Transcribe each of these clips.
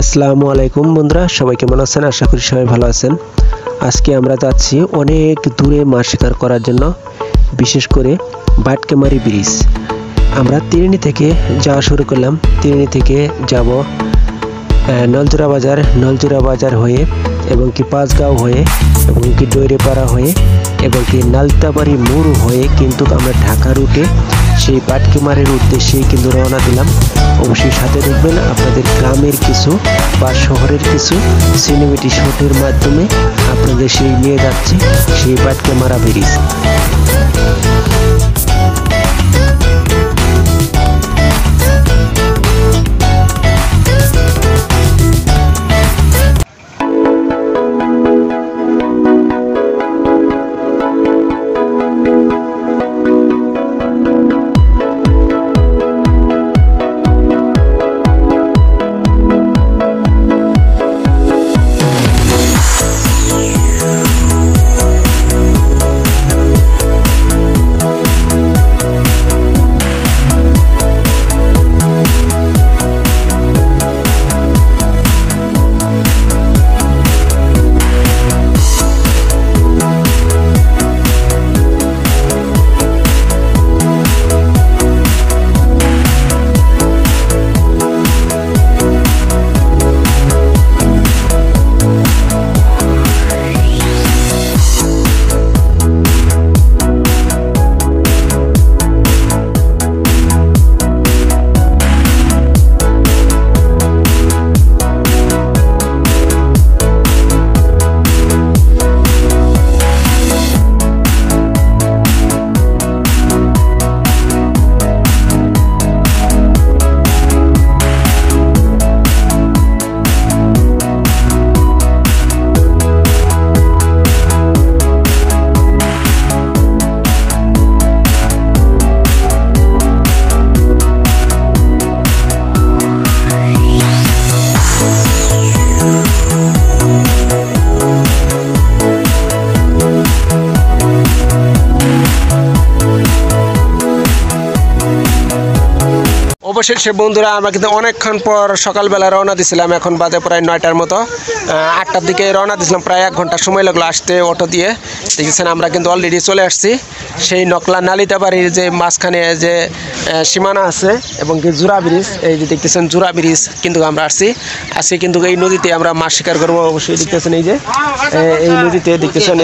আসসালামু আলাইকুম বন্ধুরা, সবাই কেমন আছেন? আশা করি সবাই ভালো আছেন। আজকে আমরা যাচ্ছি অনেক দূরে মাছ শিকার করার জন্য, বিশেষ করে বাটকেমারি ব্রিজ। আমরা তিরিনি থেকে যাওয়া শুরু করলাম। তিরিনি থেকে যাব নলজোড়া বাজার হয়ে এবং কি পাঁচগাঁও হয়ে এবং কি ডৈরেপাড়া হয়ে এবং কি নালতাবাড়ি মোড় হয়ে কিন্তু আমরা ঢাকা রুটে সেই বাটকেমারির উদ্দেশ্যেই কিন্তু রওনা দিলাম। অবশ্যই সাথে দেখবেন, আপনাদের গ্রামের কিছু বা শহরের কিছু সিনেমেটিক শটের মাধ্যমে আপনাদের সেই নিয়ে যাচ্ছে সেই বাটকেমারা ব্রিজ। অবশেষে বন্ধুরা, আমরা কিন্তু অনেকক্ষণ পর সকালবেলা রওনা দিয়েছিলাম। এখন বাজে প্রায় 9টার মতো। 8টার দিকে রওনা দিয়েছিলাম, প্রায় 1 ঘন্টা সময় লাগলো আসতে অটো দিয়ে। দেখেছেন আমরা কিন্তু অলরেডি চলে আসছি সেই নকলা নালিতাবাড়ির যে মাঝখানে যে সীমানা আছে এবং কি জোড়া ব্রিজ। এই যে দেখতেছেন জোড়া ব্রিজ কিন্তু আমরা আসছি কিন্তু এই নদীতে আমরা মাছ শিকার করবো। অবশ্যই দেখতেছেন এই যে এই নদীতে দেখতেছেন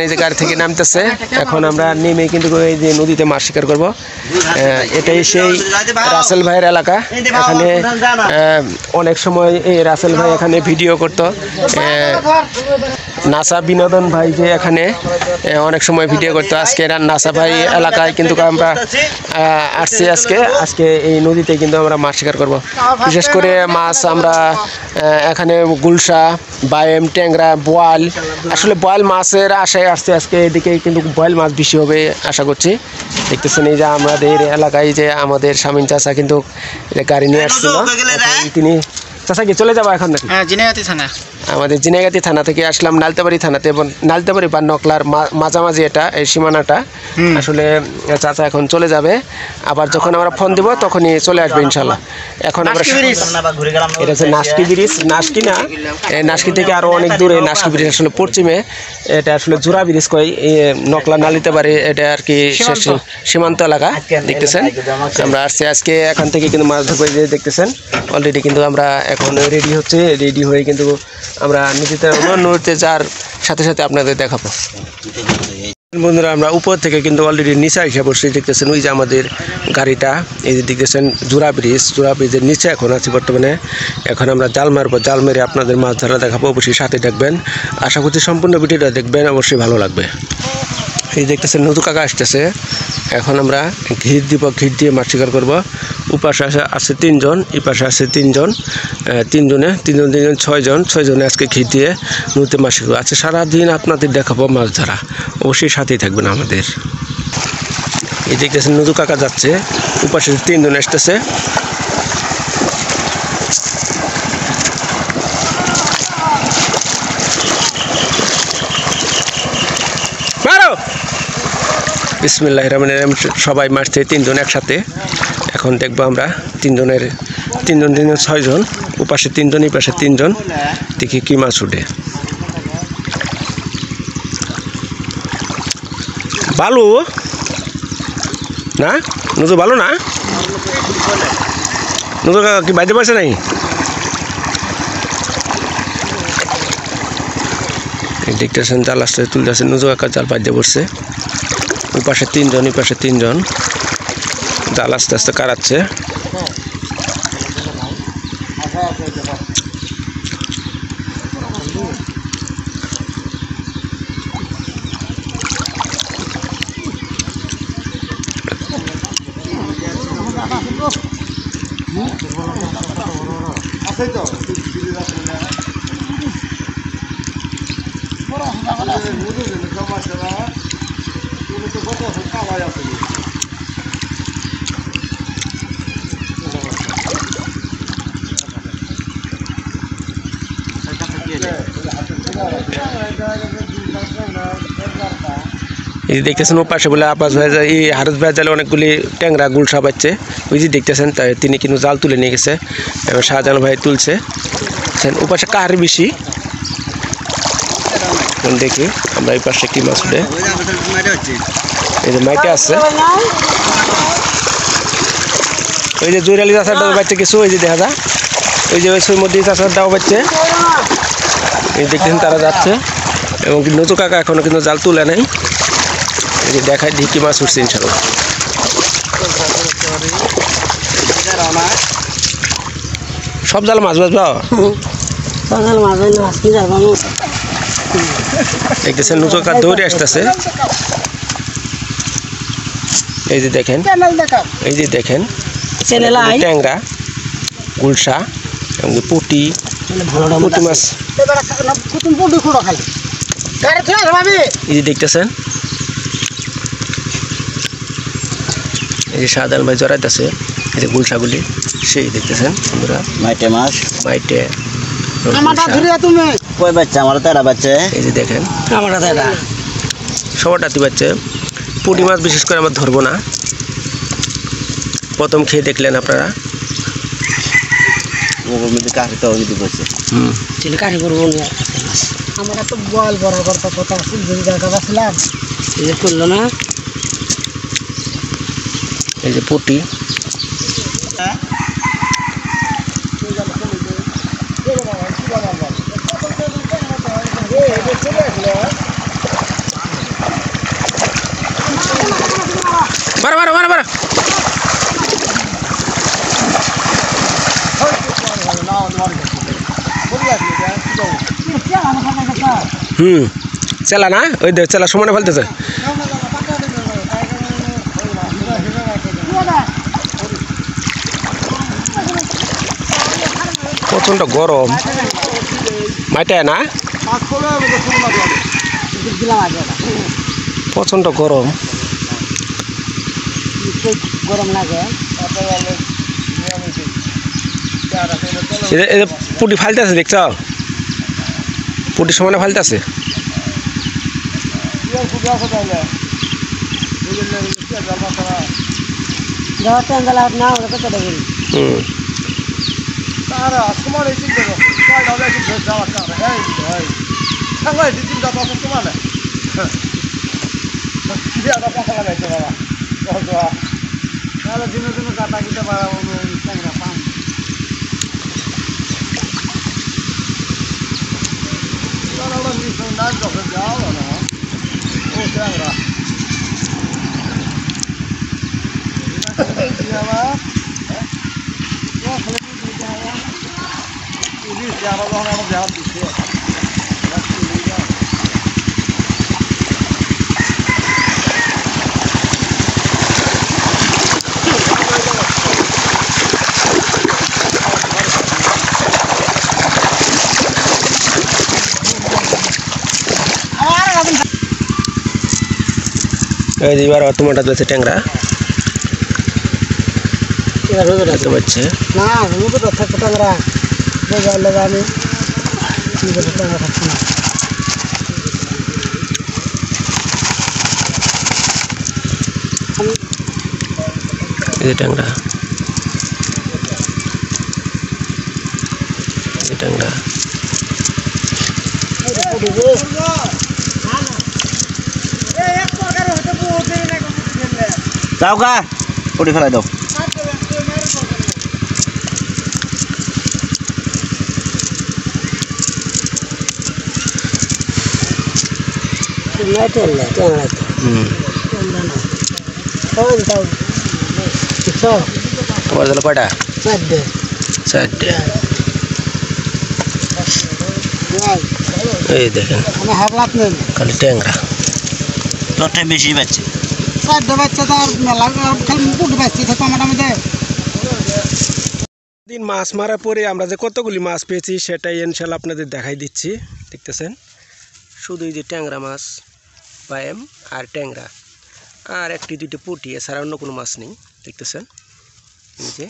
এই যে গাড়ি থেকে নামতেছে। এখন আমরা নেমে কিন্তু এই যে নদীতে মাছ শিকার করবো। এটাই সেই রাসেল ভাইয়ের এলাকা। এখানে অনেক সময় এই রাসেল ভাই এখানে ভিডিও করতো। নাসা বিনোদন ভাই যে এখানে অনেক সময় ভিডিও করতো। আজকে নাসা ভাই এলাকায় কিন্তু আমরা আসছি। আজকে এই নদীতে কিন্তু আমরা মাছ শিকার করব। বিশেষ করে মাছ আমরা এখানে গুলশা, বায়েম, ট্যাংরা, বোয়াল, আসলে বোয়াল মাছের আশায় আসছে আজকে। এদিকে কিন্তু বোয়াল মাছ বেশি হবে আশা করছি। দেখতেছেন এই যে আমাদের এলাকায় যে আমাদের স্বামীন চাচা কিন্তু গাড়ি নিয়ে আসছিল। তিনি চাচা কি চলে যাবো এখন নাকি? আমাদের জিনাইগাতি থানা থেকে আসলাম নালতাবাড়ি থানাতে, এবং নালতাবাড়ি বা নকলার মাঝামাঝি এটা এই সীমানাটা। আসলে চাচা এখন চলে যাবে, আবার যখন আমরা ফোন দিব তখনই চলে আসবে ইনশাল্লাহ। এখন আমরা এটা হচ্ছে নাসকি ব্রিজ। নাসকি না, নাসকি থেকে আরও অনেক দূরে নাসকি ব্রিজ। আসলে পশ্চিমে এটা আসলে জোড়া ব্রিজ কয় নকলা নালিতাবাড়ি, এটা আর কি সীমান্ত এলাকা। দেখতেছেন আমরা আসছি আজকে এখান থেকে কিন্তু মাছ ধরবো। যে দেখতেছেন অলরেডি কিন্তু আমরা এখন রেডি হয়ে কিন্তু আমরা নদীতে যাওয়ার সাথে সাথে আপনাদের দেখাবো। বন্ধুরা, আমরা উপর থেকে কিন্তু অলরেডি নিচে এসে বসে। দেখতেছেন ওই যে আমাদের গাড়িটা, এই যে দেখতেছেন জোড়া ব্রিজের নিচে এখন আছি বর্তমানে। এখন আমরা জাল মারবো, জাল মেরে আপনাদের মাছ ধরা দেখাবো। অবশ্যই সাথে দেখবেন, আশা করছি সম্পূর্ণ ভিডিওটা দেখবেন, অবশ্যই ভালো লাগবে। এই দেখতেছেন নদু কাকা আসতেছে। এখন আমরা ঘির দিব, ঘির দিয়ে মাছ শিকার করবো। উপাশে আছে 3 জন, এপাশে আছে 3 জন, 3 জনে 6 জন। 6 জনে আজকে ঘির দিয়ে নদীতে মাছ শিকার আছে। সারাদিন আপনাদের দেখাবো মাছ ধরা, অবশ্যই সাথেই থাকবেন আমাদের। এই দেখতেছেন নদু কাকা যাচ্ছে, উপাশে 3 জন আসতেছে। বিসমিল্লাহির রহমানির রহিম। সবাই মারছে 3 জন একসাথে। এখন দেখবো আমরা 3 জনের তিনজন 6 জন, ওপাশে 3 জন, এই পাশে 3 জন। দেখি কি মাছ উঠে। বালু না, নজর ভালো না, নজর কি বাইতে পারছে নাই? দেখতেছেন জাল আসতে তুলতেছে, নজর কাকা জাল বাইতে পড়ছে। ওই পাশে 3 জন, এই পাশে 3 জন, জাল আস্তে আস্তে কারাচ্ছে। এই যে দেখতেছেন ও পাশে বলে আপাস ভাই, এই হারস ভাই জালে অনেকগুলি ট্যাংরা গুলশা পাচ্ছে। ওই যে দেখতেছেন তাই তিনি কিন্তু জাল তুলে নিয়ে গেছে, এবার শাহজাহান ভাই তুলছে। ও পাশে কাহারি বেশি, দেখি আমরা এই পাশে কি মাছ উঠে। এই যে মাইটে আছে, ওই যে জুরালি চাষারটা বাচ্চা কিছু, ওই যে দেখা যায় ওই যে ওই মধ্যে চাষারটাও বাচ্চে। এই দেখতেছেন তারা যাচ্ছে, এবং নজু কাকা এখনো কিন্তু জাল তুলে নেই। এই যে দেখায় দিই কি মাছ উঠছে ইনশাল্লাহ। সব জাল মাছ বাজবা, দেখতেছেন নজু কাকা দৌড়ে আসতেছে। এই যে দেখেন, এই যে দেখেন ট্যাংরা, গুলশা এবং পুঁটি মাছ। এই যে দেখতেছেন, এই যে শাহজাহান ভাই জড়াইতেছে এই যে গুলশাগুলি, সেই দেখতেছেন বন্ধুরা। মাইটে মাছ, মাইটে কই বাচ্চা? আমার তেরা বাচ্চা। এই যে দেখেন সবারটাতে বাচ্চা। পুঁটি মাছ বিশেষ করে আমার ধরবো না, প্রথম খেয়ে দেখলেন আপনারা। আমরা তো বল বরাবর তো কথা আছে, জায়গা বাছিলাম এই যে করলো না। এই যে পুঁটি, মারা মারা মারা মারা। চেলা না, ওই দেখ চেলা সমানে ফেলতেছে। প্রচন্ড গরম, মাইটায় না, প্রচন্ড গরম, গরম লাগে। পুটি ফালতেছে, দেখছ পুটি সমানে ফালতেছে। এবার তোমারটা ধরছে ট্যাংরা বাচ্চা না, থাকতো ট্যাংরা আমি ট্যাংরা থাকতো না। এই যে ট্যাংরা ট্যাংরা। যাও গা পড়ে ফেলাই দাও। তোমার দিল কয়টা? চারটে। এই দেখেন খালি ট্যাংরা। তোরটাই বেশি বাচ্চা। দিন মাছ মারার পরে আমরা যে কতগুলি মাছ পেয়েছি সেটাই ইনশাল্লাহ আপনাদের দেখাই দিচ্ছি। দেখতেছেন শুধু এই যে ট্যাংরা মাছ পায়েম আর ট্যাংরা আর একটি দুইটি পুঁটি, এছাড়া অন্য কোনো মাছ নেই। দেখতেছেন এই যে